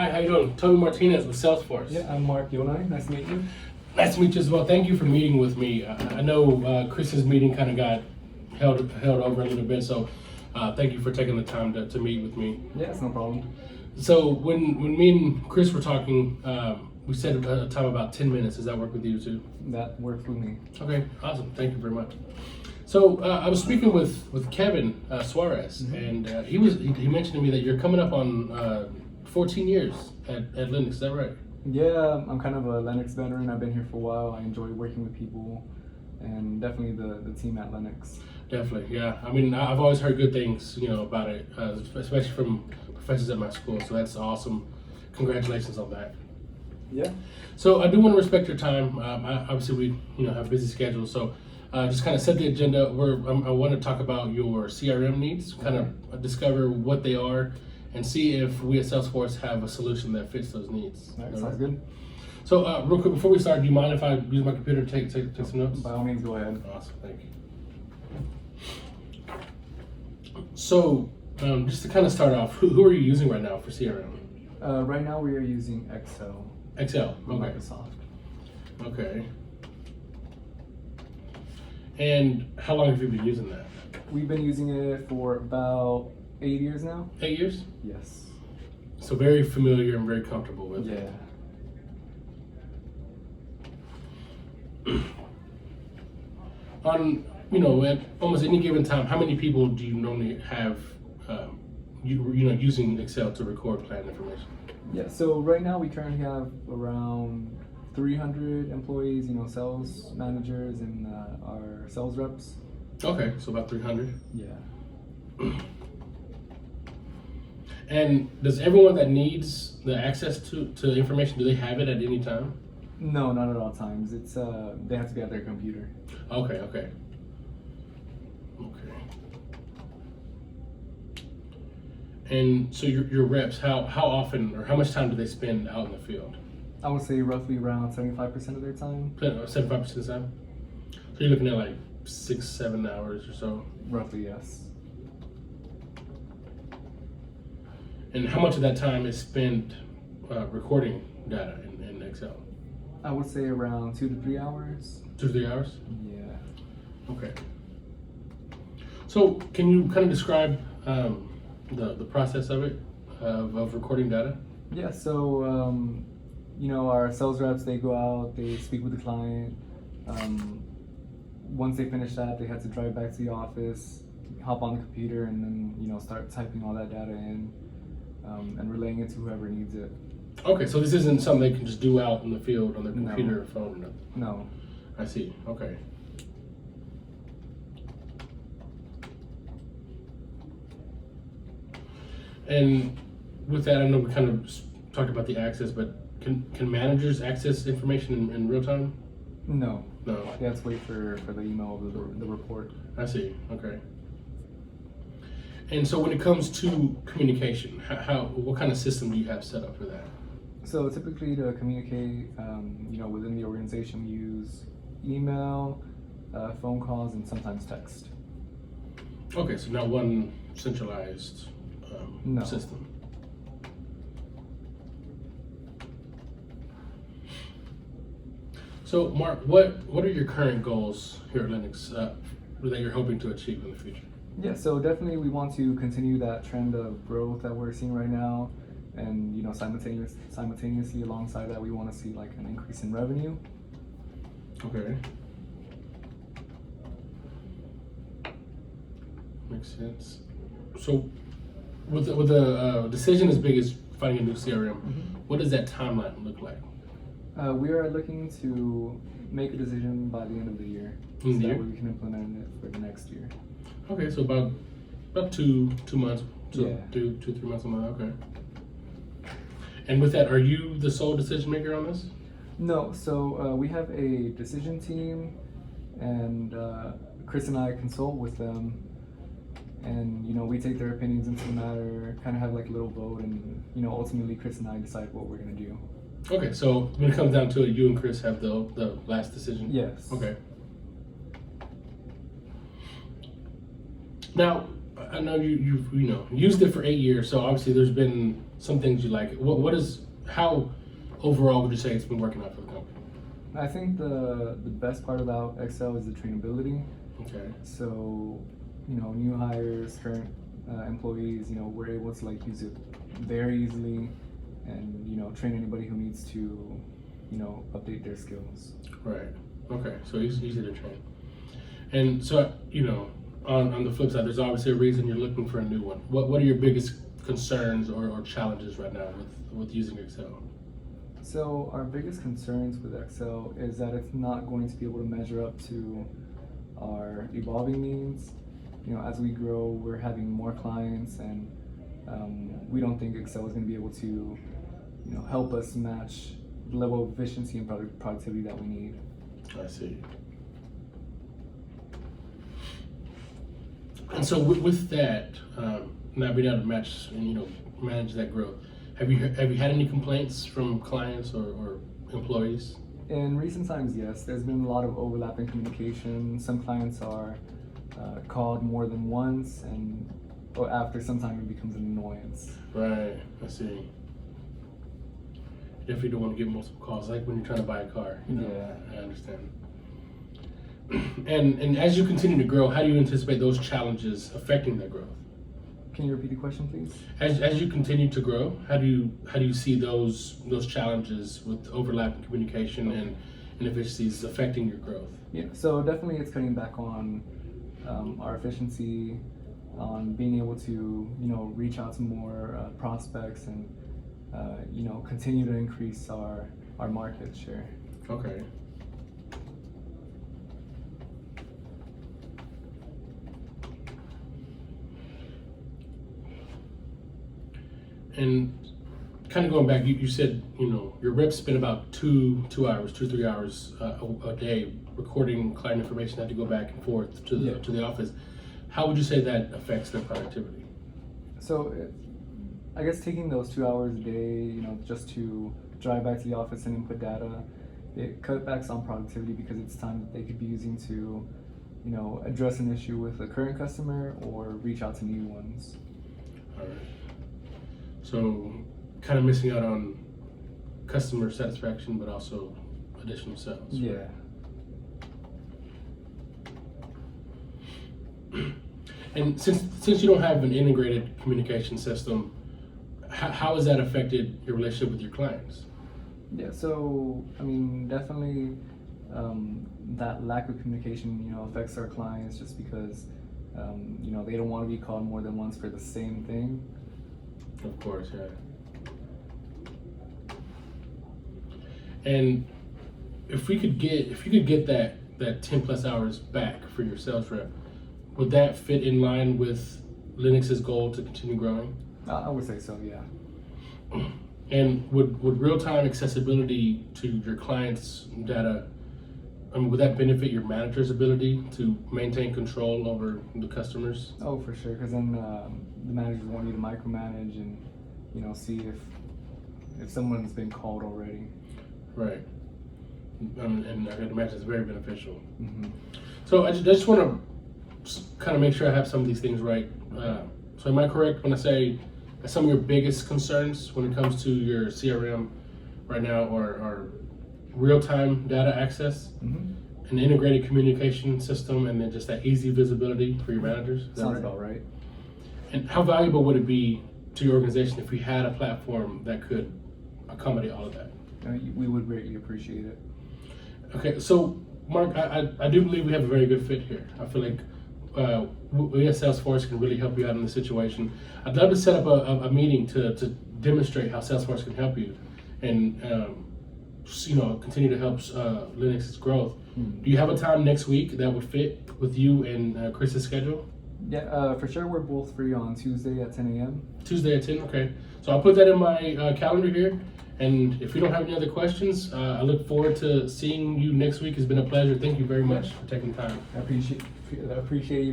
Hi, how you doing? Toby Martinez with Salesforce. Yeah, I'm Mark Yonai. Nice to meet you. Nice to meet you as well. Thank you for meeting with me. I know Chris's meeting kind of got held over a little bit, so thank you for taking the time to meet with me. Yeah, it's no problem. So when me and Chris were talking, we set a time about 10 minutes. Does that work with you too? That worked with me. Okay, awesome. Thank you very much. So I was speaking with Kevin Suarez, and he mentioned to me that you're coming up on 14 years at Linux. Is that right? Yeah, I'm kind of a Linux veteran. I've been here for a while. I enjoy working with people, and definitely the team at Linux. Definitely, yeah. I mean, I've always heard good things, about it, especially from professors at my school. So that's awesome. Congratulations on that. Yeah. So I do want to respect your time. Obviously, we have busy schedules, so just kind of set the agenda. I want to talk about your CRM needs, kind of discover what they are, and see if we at Salesforce have a solution that fits those needs. All right, sounds good. So real quick, before we start, do you mind if I use my computer to take some notes? By all means, go ahead. Awesome, thank you. So just to kind of start off, who are you using right now for CRM? Right now, we are using Excel. Excel, From okay. Microsoft. Okay. And how long have you been using that? We've been using it for about 8 years now. 8 years? Yes. So very familiar and very comfortable with it. Yeah. On, at almost any given time, how many people do you normally have, using Excel to record client information? Yeah, so right now we currently have around 300 employees, sales managers and our sales reps. Okay, so about 300. Yeah. And does everyone that needs the access to information, do they have it at any time? No, not at all times. It's they have to be at their computer. Okay. And so your reps, how often or how much time do they spend out in the field? I would say roughly around 75% of their time. 75% of the time? So you're looking at like 6-7 hours or so? Roughly, yes. And how much of that time is spent recording data in Excel? I would say around 2 to 3 hours. 2 to 3 hours? Yeah. Okay. So can you kind of describe the process of it, of recording data? Yeah, so, our sales reps, they go out, they speak with the client. Once they finish that, they have to drive back to the office, hop on the computer, and then, start typing all that data in and relaying it to whoever needs it. Okay, so this isn't something they can just do out in the field on their No. computer or phone or nothing? No. I see, okay. And with that, I know we kind of talked about the access, but can managers access information in real time? No. No. They have to wait for the email of the report. I see, okay. And so when it comes to communication, what kind of system do you have set up for that? So typically to communicate, within the organization, we use email, phone calls, and sometimes text. Okay, so not one centralized No. system. So Mark, what are your current goals here at Linux that you're hoping to achieve in the future? Yeah, so definitely we want to continue that trend of growth that we're seeing right now, and simultaneously alongside that, we want to see like an increase in revenue. Okay. Makes sense. So with the decision as big as finding a new CRM, what does that timeline look like? We are looking to make a decision by the end of the year, so that way we can implement it for the next year. Okay, so about two months, so Yeah. 3 months, something like that. Okay. And with that, are you the sole decision maker on this? No, so we have a decision team, and Chris and I consult with them, and we take their opinions into the matter, kind of have like a little vote, and ultimately Chris and I decide what we're gonna do. Okay, so when it comes down to it, you and Chris have the last decision? Yes. Okay. Now, I know you've used it for 8 years, so obviously there's been some things you like. How overall would you say it's been working out for the company? I think the best part about Excel is the trainability. Okay. So, new hires, current employees, we're able to like use it very easily, and train anybody who needs to, update their skills. Right. Okay. So it's easy to train. And so on the flip side, there's obviously a reason you're looking for a new one. What are your biggest concerns or challenges right now with using Excel? So our biggest concerns with Excel is that it's not going to be able to measure up to our evolving needs. As we grow, we're having more clients, and we don't think Excel is going to be able to, help us match the level of efficiency and productivity that we need. I see. And so with that, not being able to match and manage that growth, have you had any complaints from clients or employees? In recent times, yes. There's been a lot of overlapping communication. Some clients are called more than once, or after some time it becomes an annoyance. Right, I see. Definitely don't want to get multiple calls, like when you're trying to buy a car. Yeah. I understand. And as you continue to grow, how do you anticipate those challenges affecting that growth? Can you repeat the question, please? As you continue to grow, how do you see those challenges with overlapping communication and inefficiencies affecting your growth? Yeah, so definitely it's cutting back on our efficiency, on being able to reach out to more prospects, and continue to increase our market share. Okay. And kind of going back, you said your reps spend about 3 hours a day recording client information, had to go back and forth to the office. How would you say that affects their productivity? So I guess taking those 2 hours a day, just to drive back to the office and input data, it cut backs on productivity because it's time that they could be using to address an issue with a current customer or reach out to new ones. All right. So kind of missing out on customer satisfaction, but also additional sales. Yeah. And since you don't have an integrated communication system, how has that affected your relationship with your clients? Yeah, so definitely that lack of communication, affects our clients just because they don't want to be called more than once for the same thing. Of course, yeah. And if you could get that 10 plus hours back for your sales rep, would that fit in line with Linux's goal to continue growing? I would say so, yeah. And would real-time accessibility to your clients' data, would that benefit your manager's ability to maintain control over the customers? Oh, for sure, because then the managers won't need to micromanage and see if someone's been called already. Right. And I can imagine it's very beneficial. Mm-hmm. So I just want to kind of make sure I have some of these things right. So am I correct when I say some of your biggest concerns when it comes to your CRM right now are real-time data access, Mm-hmm. an integrated communication system, and then just that easy visibility for your managers? Is that Sounds right? about right. And how valuable would it be to your organization if we had a platform that could accommodate all of that? We would greatly appreciate it. Okay, so Mark, I do believe we have a very good fit here. I feel like we at Salesforce can really help you out in this situation. I'd love to set up a meeting to demonstrate how Salesforce can help you and continue to help Linux's growth. Mm. Do you have a time next week that would fit with you and Chris's schedule? Yeah, for sure. We're both free on Tuesday at 10 a.m. Tuesday at 10, okay. So I'll put that in my calendar here. And if you don't have any other questions, I look forward to seeing you next week. It's been a pleasure. Thank you very much for taking time. I appreciate you